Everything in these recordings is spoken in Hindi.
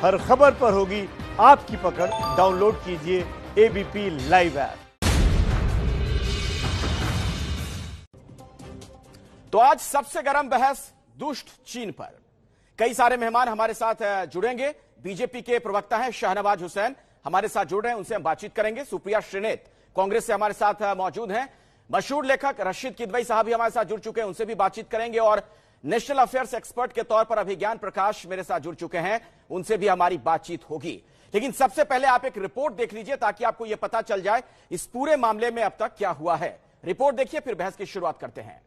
हर खबर पर होगी आपकी पकड़। डाउनलोड कीजिए एबीपी लाइव ऐप। तो आज सबसे गर्म बहस दुष्ट चीन पर। कई सारे मेहमान हमारे साथ जुड़ेंगे। बीजेपी के प्रवक्ता हैं शाहनवाज हुसैन, हमारे साथ जुड़ रहे हैं, उनसे हम बातचीत करेंगे। सुप्रिया श्रीनेत कांग्रेस से हमारे साथ मौजूद हैं। मशहूर लेखक रशीद किदवई साहब भी हमारे साथ जुड़ चुके हैं, उनसे भी बातचीत करेंगे। और नेशनल अफेयर्स एक्सपर्ट के तौर पर अभिज्ञान प्रकाश मेरे साथ जुड़ चुके हैं, उनसे भी हमारी बातचीत होगी। लेकिन सबसे पहले आप एक रिपोर्ट देख लीजिए ताकि आपको यह पता चल जाए इस पूरे मामले में अब तक क्या हुआ है। रिपोर्ट देखिए, फिर बहस की शुरुआत करते हैं।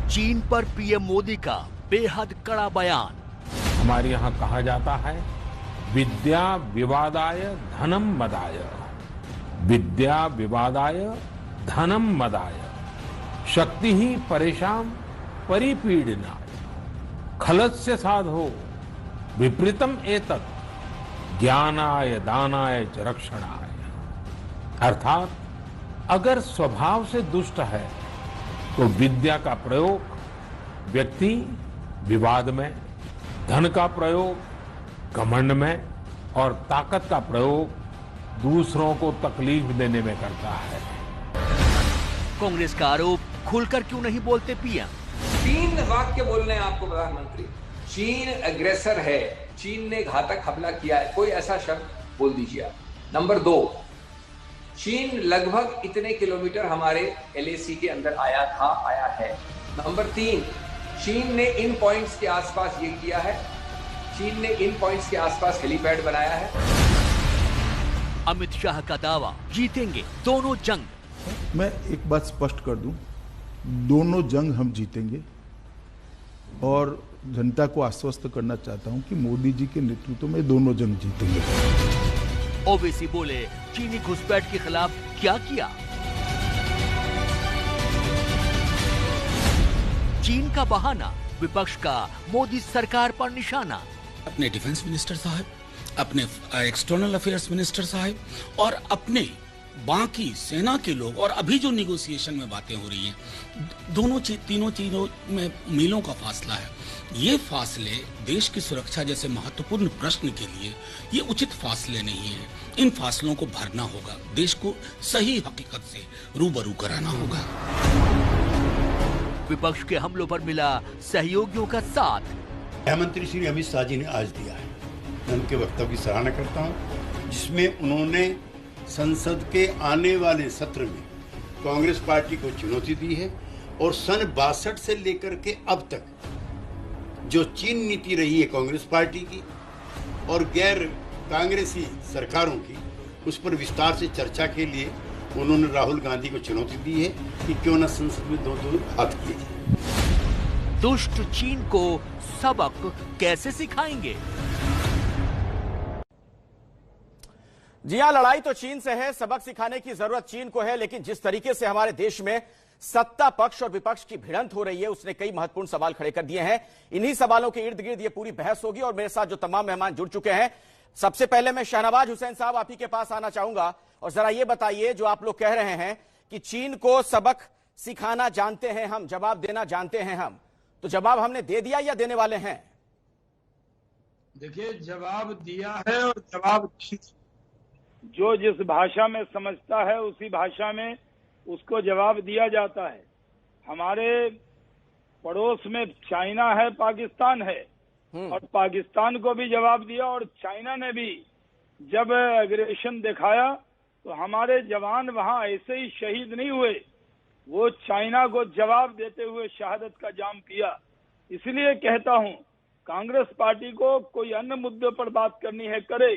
चीन पर पीएम मोदी का बेहद कड़ा बयान। हमारे यहाँ कहा जाता है, विद्या विवादाय धनम मदाय, विद्या विवादाय धनम मदाय, शक्ति ही परेशान परिपीडनाय, खलस्य साधो विपरीतम एतत्, ज्ञानाय दानाय च रक्षणाय। अर्थात अगर स्वभाव से दुष्ट है तो विद्या का प्रयोग व्यक्ति विवाद में, धन का प्रयोग घमंड में और ताकत का प्रयोग दूसरों को तकलीफ देने में करता है। कांग्रेस का आरोप, खुलकर क्यों नहीं बोलते पीएम? 3 वाक्य बोलने हैं आपको प्रधानमंत्री। चीन एग्रेसर है, चीन ने घातक हमला किया है, कोई ऐसा शब्द बोल दीजिए आप। नंबर 2, चीन लगभग इतने किलोमीटर हमारे एलएसी के अंदर आया है। नंबर 3, चीन ने इन पॉइंट्स के आसपास ये किया है, चीन ने इन पॉइंट्स के आसपास हेलीपैड बनाया है। अमित शाह का दावा, जीतेंगे दोनों जंग। मैं एक बात स्पष्ट कर दूं, दोनों जंग हम जीतेंगे और जनता को आश्वस्त करना चाहता हूं कि मोदी जी के नेतृत्व में दोनों जंग जीतेंगे। ओवैसी बोले, चीनी घुसपैठ के खिलाफ क्या किया? चीन का बहाना, विपक्ष का मोदी सरकार पर निशाना। अपने डिफेंस मिनिस्टर साहब, अपने एक्सटर्नल अफेयर्स मिनिस्टर साहब और अपने बाकी सेना के लोग, और अभी जो निगोसिएशन में बातें हो रही हैं, तीनों चीजों में मीलों का फासला है। ये फासले देश की सुरक्षा जैसे महत्वपूर्ण प्रश्न के लिए ये उचित फासले नहीं है। इन फासलों को भरना होगा, देश को सही हकीकत से रूबरू कराना होगा। विपक्ष के हमलों पर मिला सहयोगियों का साथ। गृह मंत्री श्री अमित शाह जी ने आज दिया है, मैं उनके वक्तव्य की सराहना करता हूं, जिसमें उन्होंने संसद के आने वाले सत्र में कांग्रेस पार्टी को चुनौती दी है और सन 62 से लेकर के अब तक जो चीन नीति रही है कांग्रेस पार्टी की और गैर कांग्रेसी सरकारों की, उस पर विस्तार से चर्चा के लिए उन्होंने राहुल गांधी को चुनौती दी है कि क्यों न संसद में दो हाथ किए जाए। दुष्ट चीन को सबक कैसे सिखाएंगे? जी हां, लड़ाई तो चीन से है, सबक सिखाने की जरूरत चीन को है। लेकिन जिस तरीके से हमारे देश में सत्ता पक्ष और विपक्ष की भिड़ंत हो रही है, उसने कई महत्वपूर्ण सवाल खड़े कर दिए हैं। इन्हीं सवालों के इर्द गिर्द ये पूरी बहस होगी और मेरे साथ जो तमाम मेहमान जुड़ चुके हैं, सबसे पहले मैं शाहनवाज हुसैन साहब आप ही के पास आना चाहूंगा और जरा ये बताइए, जो आप लोग कह रहे हैं कि चीन को सबक सिखाना जानते हैं हम, जवाब देना जानते हैं हम, तो जवाब हमने दे दिया या देने वाले हैं? देखिए, जवाब दिया है और जवाब जो जिस भाषा में समझता है उसी भाषा में उसको जवाब दिया जाता है। हमारे पड़ोस में चाइना है, पाकिस्तान है, और पाकिस्तान को भी जवाब दिया और चाइना ने भी जब एग्रेशन दिखाया तो हमारे जवान वहां ऐसे ही शहीद नहीं हुए, वो चाइना को जवाब देते हुए शहादत का जाम पिया। इसलिए कहता हूं, कांग्रेस पार्टी को कोई अन्य मुद्दे पर बात करनी है करे,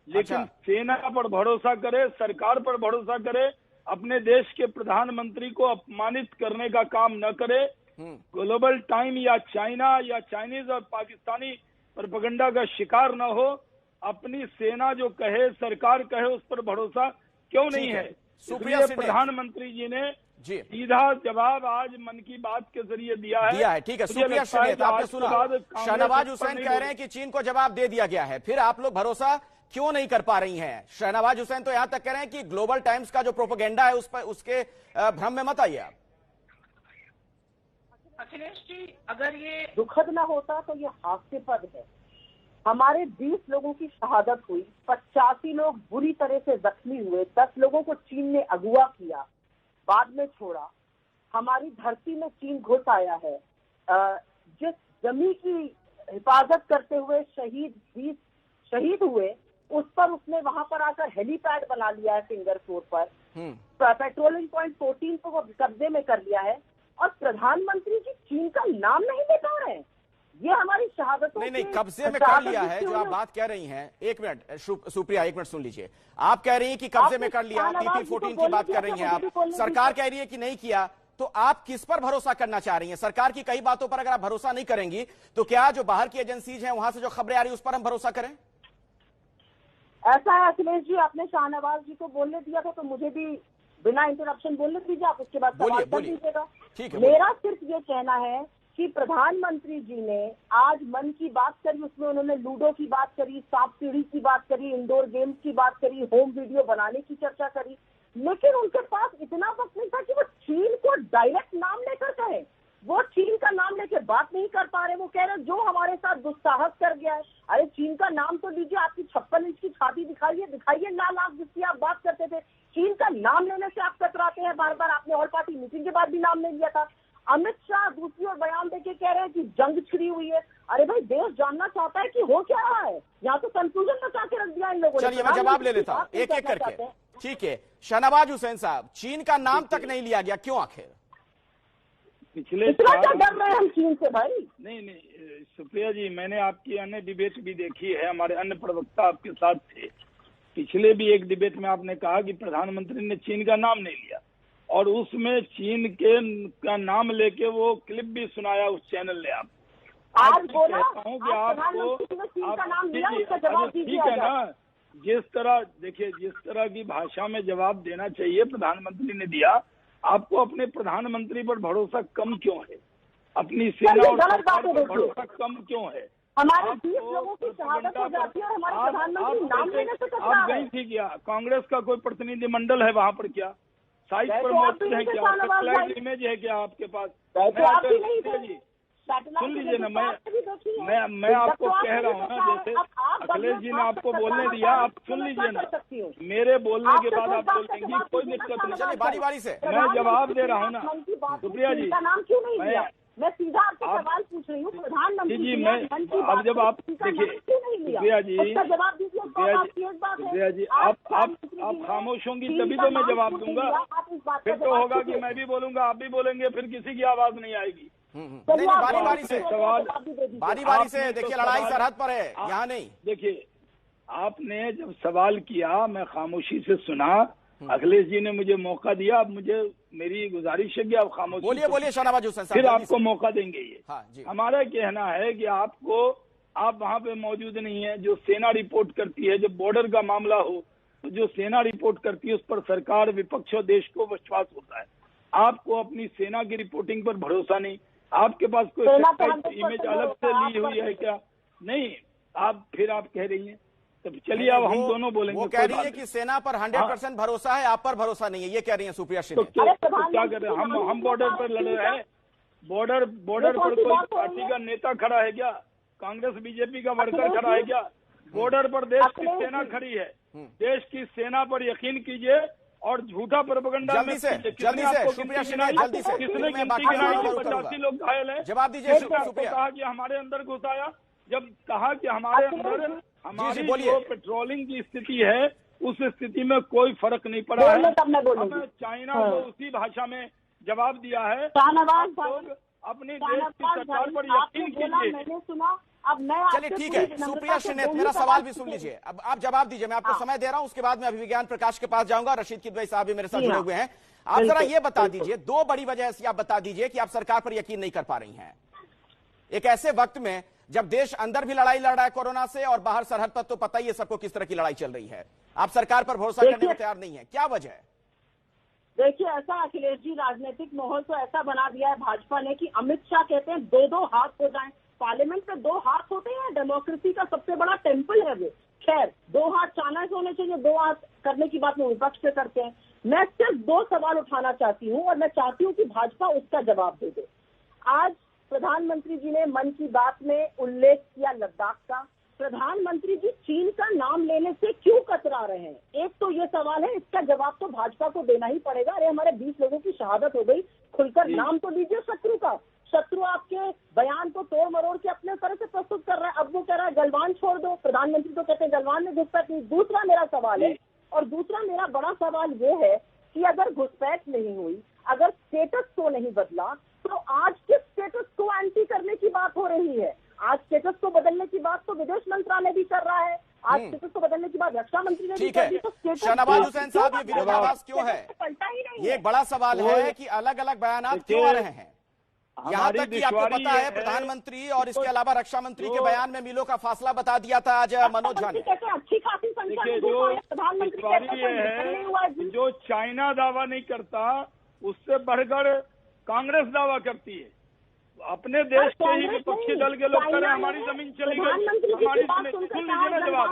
लेकिन सेना पर भरोसा करे, सरकार पर भरोसा करे, अपने देश के प्रधानमंत्री को अपमानित करने का काम न करे। ग्लोबल टाइम या चाइना या चाइनीज और पाकिस्तानी प्रोपेगेंडा का शिकार न हो। अपनी सेना जो कहे, सरकार कहे, उस पर भरोसा क्यों नहीं है? सुप्रिया इसलिए श्रीनेत प्रधानमंत्री जी ने जी सीधा जवाब आज मन की बात के जरिए दिया है। ठीक है। मुझे सुप्रिया लगता है श्रीनेत, कि आपने आज के सुना, बाद कांग्रेस शहनवाज इस पर हुसैन नहीं कह रहे हैं कि चीन को जवाब दे दिया गया है, फिर आप लोग भरोसा क्यों नहीं कर पा रही हैं? शहनवाज हुसैन तो यहां तक कह रहे हैं कि ग्लोबल टाइम्स का जो प्रोपेगेंडा है उस पर, उसके भ्रम में मत आइए आप। अखिलेश जी, अगर ये दुखद ना होता तो ये हास्यास्पद है। हमारे 20 लोगों की शहादत हुई, 85 लोग बुरी तरह से जख्मी हुए, 10 लोगों को चीन ने अगवा किया, बाद में छोड़ा। हमारी धरती में चीन घुस आया है। जिस जमी की हिफाजत करते हुए 20 शहीद हुए, उस पर उसने वहां पर आकर हेलीपैड बना लिया है फिंगर 4 पर। पेट्रोलिंग पॉइंट 14 को कब्जे में कर लिया है, और प्रधानमंत्री जी चीन का नाम नहीं ले पा रहे हैं। ये हमारी शहादतों नहीं, कब्जे में कर लिया है जो आप बात कह रही हैं। एक मिनट सुप्रिया, एक मिनट सुन लीजिए। आप कह रही हैं कि कब्जे में कर लिया, TT-14 की बात कर रही हैं आप, सरकार कह रही है कि नहीं किया, तो आप किस पर भरोसा करना चाह रही हैं? सरकार की कई बातों पर अगर आप भरोसा नहीं करेंगी तो क्या जो बाहर की एजेंसीज हैं वहां से जो खबरें आ रही है उस पर हम भरोसा करें? ऐसा है अखिलेश जी, आपने शाहनवाज जी को बोलने दिया था, तो मुझे भी बिना इंटरप्शन बोलने दीजिए, आप उसके बाद सवाल कर दीजिएगा। मेरा सिर्फ ये कहना है कि प्रधानमंत्री जी ने आज मन की बात करी, उसमें उन्होंने लूडो की बात करी, सांप सीढ़ी की बात करी, इंडोर गेम्स की बात करी, होम वीडियो बनाने की चर्चा करी, लेकिन उनके पास इतना वक्त नहीं था कि वो चीन को डायरेक्ट नाम लेकर कहे। वो चीन का नाम लेकर बात नहीं कर पा रहे। वो कह रहे जो हमारे साथ दुस्साहस कर गया है। अरे चीन का नाम तो लीजिए, आपकी 56 इंच की छाती दिखाइए लाल आंख जिसकी आप बात करते थे। चीन का नाम लेने से आप कतराते हैं बार बार। आपने ऑल पार्टी मीटिंग के बाद भी नाम नहीं लिया था। अमित शाह दूसरी ओर बयान देके कह रहे हैं कि जंग छिड़ी हुई है। अरे भाई, देश जानना चाहता है कि हो क्या रहा है। यहाँ तो कंफ्यूजन बचा के रख दिया इन लोगों ने। चलिए मैं जवाब ले लेता हूँ एक एक करके। ठीक है शहनवाज हुसैन साहब, चीन का नाम तक नहीं लिया गया, क्यों आखिर? पिछले डर रहे हम चीन से भाई? नहीं सुप्रिया जी, मैंने आपकी अन्य डिबेट भी देखी है, हमारे अन्य प्रवक्ता आपके साथ थे। पिछले भी एक डिबेट में आपने कहा कि प्रधानमंत्री ने चीन का नाम नहीं लिया, और उसमें चीन के का नाम लेके वो क्लिप भी सुनाया उस चैनल ने। आप आज बोला हूँ कि आपको ठीक है ना, जिस तरह की भाषा में जवाब देना चाहिए प्रधानमंत्री ने दिया। आपको अपने प्रधानमंत्री पर भरोसा कम क्यों है? अपनी सेना और सरकार पर भरोसा कम क्यों है? हमारे 20 लोगों की शहादत हो जाती है और हमारे प्रधानमंत्री नाम लेने से कतरा रहे हैं। आप गई थी क्या? कांग्रेस का कोई प्रतिनिधिमंडल है वहाँ पर क्या? साइट पर मौजूद है क्या? सैटेलाइट इमेज है क्या आपके पास? सुन लीजिए ना, मैं आपको कह रहा हूँ ना, जैसे अखिलेश जी ने आपको बोलने दिया, आप सुन लीजिए ना, मेरे बोलने के बाद आप बोलेंगी, कोई दिक्कत नहीं। बारी बारी से मैं जवाब दे रहा हूँ ना सुप्रिया जी। मैं सीधा आपसे सवाल पूछ रही हूँ, प्रधानमंत्री जी। मैं अब जब आप देखिए सुप्रिया जी, सुप्रिया जी, आप खामोश होंगी तभी तो मैं जवाब दूंगा। फिर तो होगा कि मैं भी बोलूंगा, आप भी बोलेंगे, फिर किसी की आवाज नहीं आएगी। नहीं, बारी बारी से सवाल, बारी बारी से। देखिए लड़ाई सरहद पर है, यहाँ नहीं। देखिए आपने जब सवाल किया मैं खामोशी से सुना, अखिलेश जी ने मुझे मौका दिया। अब मुझे मेरी गुजारिश है कि आप खामोश बोलिए शहनवाज हुसैन साहब, फिर आपको मौका देंगे ये। हाँ, जी। हमारा कहना है कि आप वहाँ पे मौजूद नहीं है। जो सेना रिपोर्ट करती है, जब बॉर्डर का मामला हो तो जो सेना रिपोर्ट करती है उस पर सरकार, विपक्ष और देश को विश्वास होता है। आपको अपनी सेना की रिपोर्टिंग पर भरोसा नहीं। आपके पास कोई इमेज अलग से ली हुई है क्या? नहीं, आप कह रही हैं। तो चलिए अब हम दोनों बोलेंगे। वो कह रही है कि सेना पर 100% भरोसा है, आप पर भरोसा नहीं है, ये कह रही है सुप्रिया श्रीनेत। तो क्या कर रहे हैं हम? बॉर्डर पर लड़ रहे हैं। बॉर्डर पर कोई पार्टी का नेता खड़ा है क्या? कांग्रेस बीजेपी का वर्कर खड़ा है क्या? बॉर्डर पर देश की सेना खड़ी है। देश की सेना पर यकीन कीजिए और झूठा प्रोपेगेंडा जल्दी से सुप्रिया श्रीनेत, जल्दी से। किसने गिनती गिनाई कि 85 लोग घायल हैं? जवाब दीजिए सुप्रिया। कहा कि हमारे अंदर घुस आया, जब कहा कि हमारे अंदर हमारी जो पेट्रोलिंग की स्थिति है उस स्थिति में कोई फर्क नहीं पड़ा है। हमें चाइना को उसी भाषा में जवाब दिया है। लोग अपनी देश की सरकार पर यकीन कीजिए। मैंने सुना, अब मैं चलिए ठीक है सुप्रिया श्रीनेत, मेरा सवाल भी सुन लीजिए। अब आप जवाब दीजिए, मैं आपको समय दे रहा हूं, उसके बाद मैं अभिविज्ञान प्रकाश के पास जाऊंगा। रशीद किदवई साहब भी मेरे साथ जुड़े हुए हैं। आप जरा ये बता दीजिए, दो बड़ी वजह ऐसी आप बता दीजिए कि आप सरकार पर यकीन नहीं कर पा रही हैं एक ऐसे वक्त में जब देश अंदर भी लड़ाई लड़ रहा है कोरोना से और बाहर सरहद पर तो पता ही है सबको किस तरह की लड़ाई चल रही है। आप सरकार पर भरोसा करने में तैयार नहीं है, क्या वजह है? देखिए, ऐसा अखिलेश जी, राजनीतिक माहौल तो ऐसा बना दिया है भाजपा ने कि अमित शाह कहते हैं 2-2 हाथ हो जाएं। पार्लियामेंट में 2 हाथ होते हैं, डेमोक्रेसी का सबसे बड़ा टेम्पल है वो। खैर, 2 हाथ चाइना से होने चाहिए, 2 हाथ करने की बात में विपक्ष से करते हैं। मैं सिर्फ 2 सवाल उठाना चाहती हूँ और मैं चाहती हूँ कि भाजपा उसका जवाब दे दे। आज प्रधानमंत्री जी ने मन की बात में उल्लेख किया लद्दाख का। प्रधानमंत्री जी चीन का नाम लेने से क्यों कतरा रहे हैं? एक तो ये सवाल है, इसका जवाब तो भाजपा को देना ही पड़ेगा। अरे हमारे 20 लोगों की शहादत हो गई, खुलकर नाम तो लीजिए शत्रु का। शत्रु आपके बयान को तोड़ मरोड़ के अपने तरह से प्रस्तुत कर रहा है। अब वो कह रहा है गलवान छोड़ दो, प्रधानमंत्री तो कहते हैं गलवान में घुसपैठ नहीं। दूसरा मेरा सवाल है, और दूसरा मेरा बड़ा सवाल ये है कि अगर घुसपैठ नहीं हुई, अगर स्टेटस को नहीं बदला, तो आज किस स्टेटस को एंटी करने की बात हो रही है? आज स्टेटस को बदलने की बात तो विदेश मंत्रालय भी कर रहा है, आज स्टेटस को बदलने की बात रक्षा मंत्री ने भी कर दी। तो शाहनवाज हुसैन साहब, ये विरोधाभास क्यों है? ये एक बड़ा सवाल है कि अलग अलग बयान क्यों आ रहे हैं। यहाँ तक कि आपको पता है प्रधानमंत्री और इसके अलावा रक्षा मंत्री के बयान में मीलों का फासला बता दिया था आज मनोज झा ने। अच्छी खासी संख्या में प्रधानमंत्री है जो चाइना दावा नहीं करता, उससे बढ़कर कांग्रेस दावा करती है। अपने देश के ही विपक्षी दल के लोग कह रहे हैं हमारी जमीन चली गई, हमारी जमीन, सुन लीजिए ना जवाब,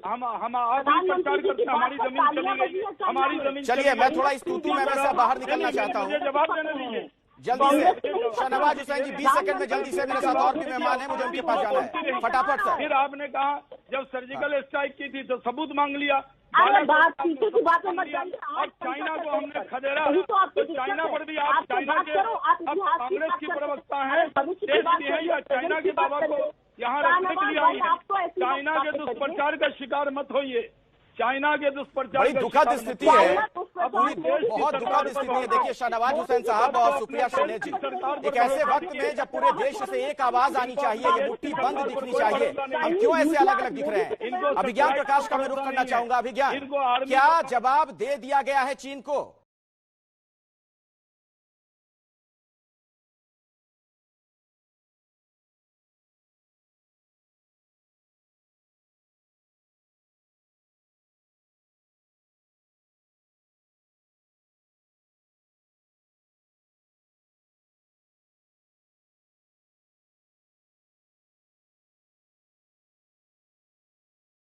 हम आप ही प्रचार करते हैं हमारी जमीन चली गई, हमारी जमीन। चलिए, मैं थोड़ा इस तूतू में से बाहर निकलना चाहता हूँ, जवाब देने दीजिए जल्दी से। शाहनवाज हुसैन जी 20 सेकंड में जल्दी से, मेरे साथ और भी मेहमान हैं, मुझे उनके पास जाना है, फटाफट से। फिर आपने कहा जब सर्जिकल स्ट्राइक की थी तो सबूत मांग लिया। बात पीछे की बात मत जाइए। अब चाइना को हमने खदेड़ा, तो चाइना पर भी आप चाइना के, अब कांग्रेस की प्रवक्ता है, देश की है या चाइना के बाबा को यहाँ रखने के लिए आई है। चाइना के दुष्प्रचार का शिकार मत होइए, चाइना के दुष्प्रचार। बड़ी दुखद स्थिति है, बहुत दुखद स्थिति है। देखिए शाहनवाज हुसैन साहब और सुप्रिया श्रीनेत जी, एक ऐसे वक्त में जब पूरे देश से एक आवाज आनी चाहिए, ये मुट्ठी बंद दिखनी चाहिए, हम क्यों ऐसे अलग अलग दिख रहे हैं? अभिज्ञान प्रकाश का मैं रुख करना चाहूंगा। अभिज्ञान, क्या जवाब दे दिया गया है चीन को?